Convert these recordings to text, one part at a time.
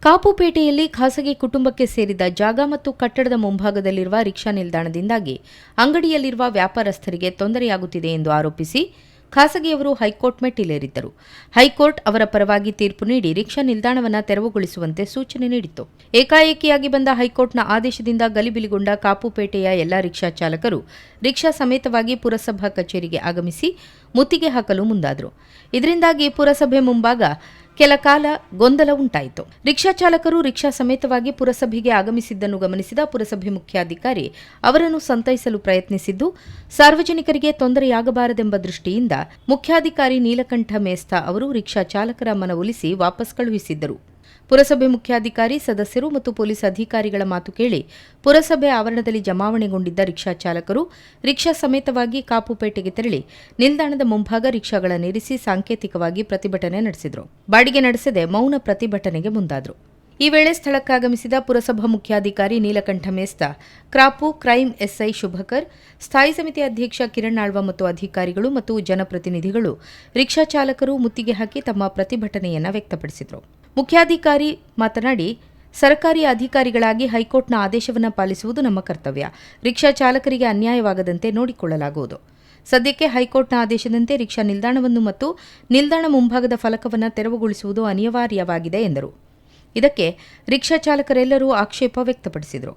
ಕಾಪುಪೇಟೆಯಲ್ಲಿ ಖಾಸಗಿ ಕುಟುಂಬಕ್ಕೆ ಸೇರಿದ ಜಾಗ ಮತ್ತು ಕಟ್ಟಡದ ಮುಂಭಾಗದಲ್ಲಿರುವ ರಿಕ್ಷಾ ನಿಲ್ದಾಣದಿಂದಾಗಿ ಅಂಗಡಿಯಲ್ಲಿರುವ ವ್ಯಾಪಾರಸ್ಥರಿಗೆ ತೊಂದರೆಯಾಗುತ್ತಿದೆ ಎಂದು ಆರೋಪಿಸಿ ಖಾಸಗಿಯವರು ಹೈಕೋರ್ಟ್ ಮೆಟ್ಟಿಲೇರಿದ್ದರು. ಹೈಕೋರ್ಟ್ ಅವರ ಪರವಾಗಿ ತೀರ್ಪು ನೀಡಿ ರಿಕ್ಷಾ ನಿಲ್ದಾಣವನ್ನು ತೆರವುಗೊಳಿಸುವಂತೆ ಸೂಚನೆ ನೀಡಿತ್ತು. ಏಕಾಏಕಿಯಾಗಿ ಬಂದ ಹೈಕೋರ್ಟ್ನ ಆದೇಶದಿಂದ ಗಲಿಬಿಲಿಗೊಂಡ ಕಾಪುಪೇಟೆಯ ಎಲ್ಲಾ ರಿಕ್ಷಾ ಚಾಲಕರು ರಿಕ್ಷಾ ಸಮೇತವಾಗಿ ಪುರಸಭಾ ಕಚೇರಿಗೆ ಆಗಮಿಸಿ ಮುತ್ತಿಗೆ ಹಾಕಲು ಮುಂದಾದರು. ಇದರಿಂದಾಗಿ ಪುರಸಭೆ ಮುಂಭಾಗ ಕೆಲ ಕಾಲ ಗೊಂದಲ ಉಂಟಾಯಿತು. ರಿಕ್ಷಾ ಚಾಲಕರು ರಿಕ್ಷಾ ಸಮೇತವಾಗಿ ಪುರಸಭೆಗೆ ಆಗಮಿಸಿದ್ದನ್ನು ಗಮನಿಸಿದ ಪುರಸಭೆ ಮುಖ್ಯಾಧಿಕಾರಿ ಅವರನ್ನು ಸಂತೈಸಲು ಪ್ರಯತ್ನಿಸಿದ್ದು, ಸಾರ್ವಜನಿಕರಿಗೆ ತೊಂದರೆಯಾಗಬಾರದೆಂಬ ದೃಷ್ಟಿಯಿಂದ ಮುಖ್ಯಾಧಿಕಾರಿ ನೀಲಕಂಠ ಮೇಸ್ತಾ ಅವರು ರಿಕ್ಷಾ ಚಾಲಕರ ಮನವೊಲಿಸಿ ವಾಪಸ್ ಕಳುಹಿಸಿದ್ದರು. ಪುರಸಭೆ ಮುಖ್ಯಾಧಿಕಾರಿ, ಸದಸ್ಯರು ಮತ್ತು ಪೊಲೀಸ್ ಅಧಿಕಾರಿಗಳ ಮಾತು ಕೇಳಿ ಪುರಸಭೆ ಆವರಣದಲ್ಲಿ ಜಮಾವಣೆಗೊಂಡಿದ್ದ ರಿಕ್ಷಾ ಚಾಲಕರು ರಿಕ್ಷಾ ಸಮೇತವಾಗಿ ಕಾಪುಪೇಟೆಗೆ ತೆರಳಿ ನಿಲ್ದಾಣದ ಮುಂಭಾಗ ರಿಕ್ಷಾಗಳನ್ನಿರಿಸಿ ಸಾಂಕೇತಿಕವಾಗಿ ಪ್ರತಿಭಟನೆ ನಡೆಸಿದರು. ಬಾಡಿಗೆ ನಡೆಸದೆ ಮೌನ ಪ್ರತಿಭಟನೆಗೆ ಮುಂದಾದರು. ಈ ವೇಳೆ ಸ್ಥಳಕ್ಕಾಗಮಿಸಿದ ಪುರಸಭಾ ಮುಖ್ಯಾಧಿಕಾರಿ ನೀಲಕಂಠ ಮೇಸ್ತಾ, ಕ್ರಾಪು ಕ್ರೈಂ ಎಸ್ಐ ಶುಭಕರ್, ಸ್ಥಾಯಿ ಸಮಿತಿ ಅಧ್ಯಕ್ಷ ಕಿರಣ್ ಆಳ್ವ ಮತ್ತು ಅಧಿಕಾರಿಗಳು ಮತ್ತು ಜನಪ್ರತಿನಿಧಿಗಳು ರಿಕ್ಷಾ ಚಾಲಕರು ಮುತ್ತಿಗೆ ಹಾಕಿ ತಮ್ಮ ಪ್ರತಿಭಟನೆಯನ್ನು ವ್ಯಕ್ತಪಡಿಸಿದರು. ಮುಖ್ಯಾಧಿಕಾರಿ ಮಾತನಾಡಿ, ಸರ್ಕಾರಿ ಅಧಿಕಾರಿಗಳಾಗಿ ಹೈಕೋರ್ಟ್ನ ಆದೇಶವನ್ನು ಪಾಲಿಸುವುದು ನಮ್ಮ ಕರ್ತವ್ಯ. ರಿಕ್ಷಾ ಚಾಲಕರಿಗೆ ಅನ್ಯಾಯವಾಗದಂತೆ ನೋಡಿಕೊಳ್ಳಲಾಗುವುದು. ಸದ್ಯಕ್ಕೆ ಹೈಕೋರ್ಟ್ನ ಆದೇಶದಂತೆ ರಿಕ್ಷಾ ನಿಲ್ದಾಣವನ್ನು ಮತ್ತು ನಿಲ್ದಾಣ ಮುಂಭಾಗದ ಫಲಕವನ್ನು ತೆರವುಗೊಳಿಸುವುದು ಅನಿವಾರ್ಯವಾಗಿದೆ ಎಂದರು. ಇದಕ್ಕೆ ರಿಕ್ಷಾ ಚಾಲಕರೆಲ್ಲರೂ ಆಕ್ಷೇಪ ವ್ಯಕ್ತಪಡಿಸಿದರು.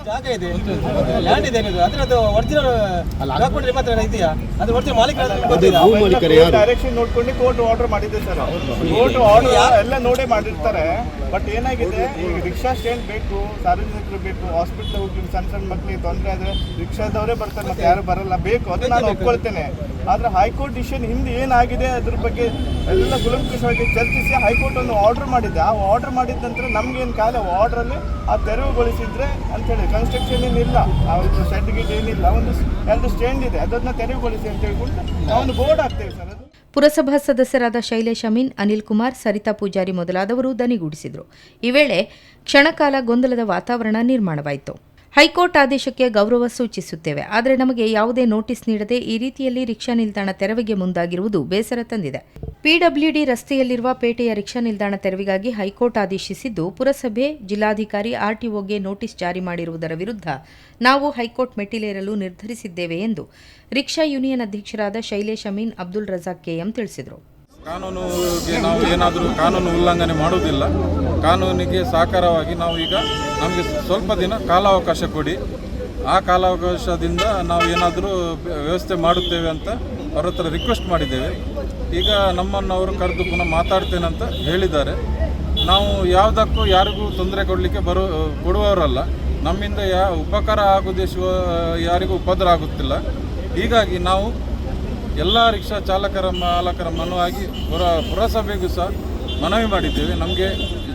ಜಾಗ ಇದೆ, ಲ್ಯಾಂಡ್ ಇದೆ, ಅದು ಒರಿಜಿನಲ್ ಡಾಕ್ಯುಮೆಂಟ್ ಮಾತ್ರ ಇದೆಯಾ? ಅದು ಒರಿಜಿನಲ್ ಮಾಲೀಕರು ಡೈರೆಕ್ಷನ್ ನೋಡ್ಕೊಂಡು ಕೋರ್ಟ್ ಆರ್ಡರ್ ಮಾಡಿದೆ ಸರ್. ಕೋರ್ಟ್ ಆರ್ಡರ್ ಎಲ್ಲ ನೋಡೇ ಮಾಡಿರ್ತಾರೆ. ಬಟ್ ಏನಾಗಿದೆ, ಈಗ ರಿಕ್ಷಾ ಸ್ಟ್ಯಾಂಡ್ ಬೇಕು, ಸಾರ್ವಜನಿಕರು ಬೇಕು, ಹಾಸ್ಪಿಟಲ್ ಹೋಗಿ ಸಣ್ಣ ಮಕ್ಕಳಿಗೆ ತೊಂದರೆ ಆದರೆ ರಿಕ್ಷಾದವರೇ ಬರ್ತಾರೆ, ಮತ್ತೆ ಯಾರು ಬರಲ್ಲ. ಬೇಕು, ಅದು ನಾನು ಒಪ್ಕೊಳ್ತೇನೆ. ಆದರೆ ಹೈಕೋರ್ಟ್ ಡಿಸಿಷನ್ ಹಿಂದೆ ಏನಾಗಿದೆ ಅದ್ರ ಬಗ್ಗೆ ಎಲ್ಲ ಗುಲಂಕುಷವಾಗಿ ಚರ್ಚಿಸಿ ಹೈಕೋರ್ಟ್ ಒಂದು ಆರ್ಡರ್ ಮಾಡಿದೆ. ಆ ಆರ್ಡರ್ ಮಾಡಿದ ನಂತರ ನಮ್ಗೇನು ಕಾಲ ಆರ್ಡ್ರಲ್ಲಿ ಆ ತೆರವುಗೊಳಿಸಿದ್ರೆ ಅಂತೇಳಿ, ಕನ್ಸ್ಟ್ರಕ್ಷನ್ ಏನಿಲ್ಲ, ಅವ್ರದ್ದು ಶೆಡ್ ಗಿಡ್ ಏನಿಲ್ಲ, ಒಂದು 2 ಸ್ಟ್ಯಾಂಡ್ ಇದೆ, ಅದನ್ನ ತೆರವುಗೊಳಿಸಿ ಅಂತ ಹೇಳ್ಬಿಟ್ಟು ನಾವು ಬೋರ್ಡ್ ಹಾಕ್ತೇವೆ ಸರ್. ಪುರಸಭಾ ಸದಸ್ಯರಾದ ಶೈಲೇಶ್ ಅಮೀನ್, ಅನಿಲ್ ಕುಮಾರ್, ಸರಿತಾ ಪೂಜಾರಿ ಮೊದಲಾದವರು ದನಿಗೂಡಿಸಿದರು. ಈ ವೇಳೆ ಕ್ಷಣಕಾಲ ಗೊಂದಲದ ವಾತಾವರಣ ನಿರ್ಮಾಣವಾಯಿತು. ಹೈಕೋರ್ಟ್ ಆದೇಶಕ್ಕೆ ಗೌರವ ಸೂಚಿಸುತ್ತೇವೆ, ಆದರೆ ನಮಗೆ ಯಾವುದೇ ನೋಟಿಸ್ ನೀಡದೆ ಈ ರೀತಿಯಲ್ಲಿ ರಿಕ್ಷಾ ನಿಲ್ದಾಣ ತೆರವಿಗೆ ಮುಂದಾಗಿರುವುದು ಬೇಸರ ತಂದಿದೆ. ಪಿಡಬ್ಲ್ಯೂಡಿ ರಸ್ತೆಯಲ್ಲಿರುವ ಪೇಟೆಯ ರಿಕ್ಷಾ ನಿಲ್ದಾಣ ತೆರವಿಗಾಗಿ ಹೈಕೋರ್ಟ್ ಆದೇಶಿಸಿದ್ದು, ಪುರಸಭೆ, ಜಿಲ್ಲಾಧಿಕಾರಿ, ಆರ್ಟಿಒಗೆ ನೋಟಿಸ್ ಜಾರಿ ಮಾಡಿರುವುದರ ವಿರುದ್ಧ ನಾವು ಹೈಕೋರ್ಟ್ ಮೆಟ್ಟಿಲೇರಲು ನಿರ್ಧರಿಸಿದ್ದೇವೆ ಎಂದು ರಿಕ್ಷಾ ಯೂನಿಯನ್ ಅಧ್ಯಕ್ಷರಾದ ಶೈಲೇಶ್ ಅಮೀನ್, ಅಬ್ದುಲ್ ರಜಾಕ್ ಕೆಎಂ ತಿಳಿಸಿದರು. ಕಾನೂನಿಗೆ ನಾವು ಏನಾದರೂ ಕಾನೂನು ಉಲ್ಲಂಘನೆ ಮಾಡುವುದಿಲ್ಲ. ಕಾನೂನಿಗೆ ಸಹಕಾರವಾಗಿ ನಾವು ಈಗ ನಮಗೆ ಸ್ವಲ್ಪ ದಿನ ಕಾಲಾವಕಾಶ ಕೊಡಿ, ಆ ಕಾಲಾವಕಾಶದಿಂದ ನಾವು ಏನಾದರೂ ವ್ಯವಸ್ಥೆ ಮಾಡುತ್ತೇವೆ ಅಂತ ಅವ್ರ ಹತ್ರ ರಿಕ್ವೆಸ್ಟ್ ಮಾಡಿದ್ದೇವೆ. ಈಗ ನಮ್ಮನ್ನು ಅವರು ಕರೆದು ಪುನಃ ಮಾತಾಡ್ತೇನೆ ಅಂತ ಹೇಳಿದ್ದಾರೆ. ನಾವು ಯಾವುದಕ್ಕೂ ಯಾರಿಗೂ ತೊಂದರೆ ಕೊಡುವವರಲ್ಲ. ನಮ್ಮಿಂದ ಉಪಕಾರ ಆಗುದೇಶುವ ಯಾರಿಗೂ ಉಪದ್ರ ಆಗುತ್ತಿಲ್ಲ. ಹೀಗಾಗಿ ನಾವು ಎಲ್ಲ ರಿಕ್ಷಾ ಮಾಲಕರ ಮನವಾಗಿ ಪುರಸಭೆಗೂ ಸಹ ಮನವಿ ಮಾಡಿದ್ದೇವೆ, ನಮಗೆ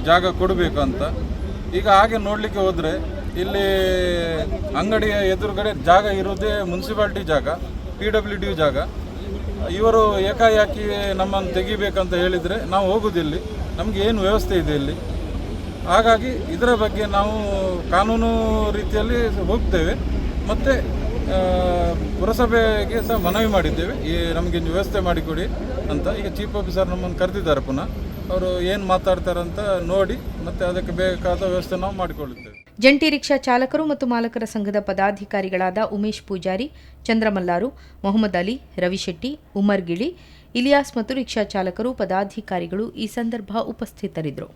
ಜಾಗ ಕೊಡಬೇಕು ಅಂತ. ಈಗ ಹಾಗೆ ನೋಡಲಿಕ್ಕೆ ಹೋದರೆ ಇಲ್ಲಿ ಅಂಗಡಿಯ ಎದುರುಗಡೆ ಜಾಗ ಇರೋದೇ ಮುನ್ಸಿಪಾಲ್ಟಿ ಜಾಗ, PWD ಜಾಗ. ಇವರು ಏಕಾಏಕಿ ನಮ್ಮನ್ನು ತೆಗಿಬೇಕಂತ ಹೇಳಿದರೆ ನಾವು ಹೋಗೋದಿಲ್ಲಿ, ನಮಗೆ ಏನು ವ್ಯವಸ್ಥೆ ಇದೆ ಇಲ್ಲಿ. ಹಾಗಾಗಿ ಇದರ ಬಗ್ಗೆ ನಾವು ಕಾನೂನು ರೀತಿಯಲ್ಲಿ ಹೋಗ್ತೇವೆ. ಮತ್ತು ಪುರಸಭೆಗೆ ಸಹ ಮನವಿ ಮಾಡಿದ್ದೇವೆ, ನಮಗೆ ವ್ಯವಸ್ಥೆ ಮಾಡಿಕೊಡಿ ಅಂತ. ಈಗ ಚೀಫ್ ಆಫೀಸರ್ ನಮ್ಮನ್ನು ಕರೆದಿದ್ದಾರೆ. ಪುನಃ ಅವರು ಏನು ಮಾತಾಡ್ತಾರಂತ ನೋಡಿ ಮತ್ತೆ ಅದಕ್ಕೆ ಬೇಕಾದ ವ್ಯವಸ್ಥೆ ನಾವು ಮಾಡಿಕೊಳ್ಳುತ್ತೇವೆ. ಜಂಟಿ ರಿಕ್ಷಾ ಚಾಲಕರು ಮತ್ತು ಮಾಲಕರ ಸಂಘದ ಪದಾಧಿಕಾರಿಗಳಾದ ಉಮೇಶ್ ಪೂಜಾರಿ, ಚಂದ್ರಮಲ್ಲಾರು, ಮೊಹಮ್ಮದ್ ಅಲಿ, ರವಿಶೆಟ್ಟಿ, ಉಮರ್ ಗಿಳಿ, ಇಲಿಯಾಸ್ ಮತ್ತು ರಿಕ್ಷಾ ಚಾಲಕರು, ಪದಾಧಿಕಾರಿಗಳು ಈ ಸಂದರ್ಭ ಉಪಸ್ಥಿತರಿದ್ದರು.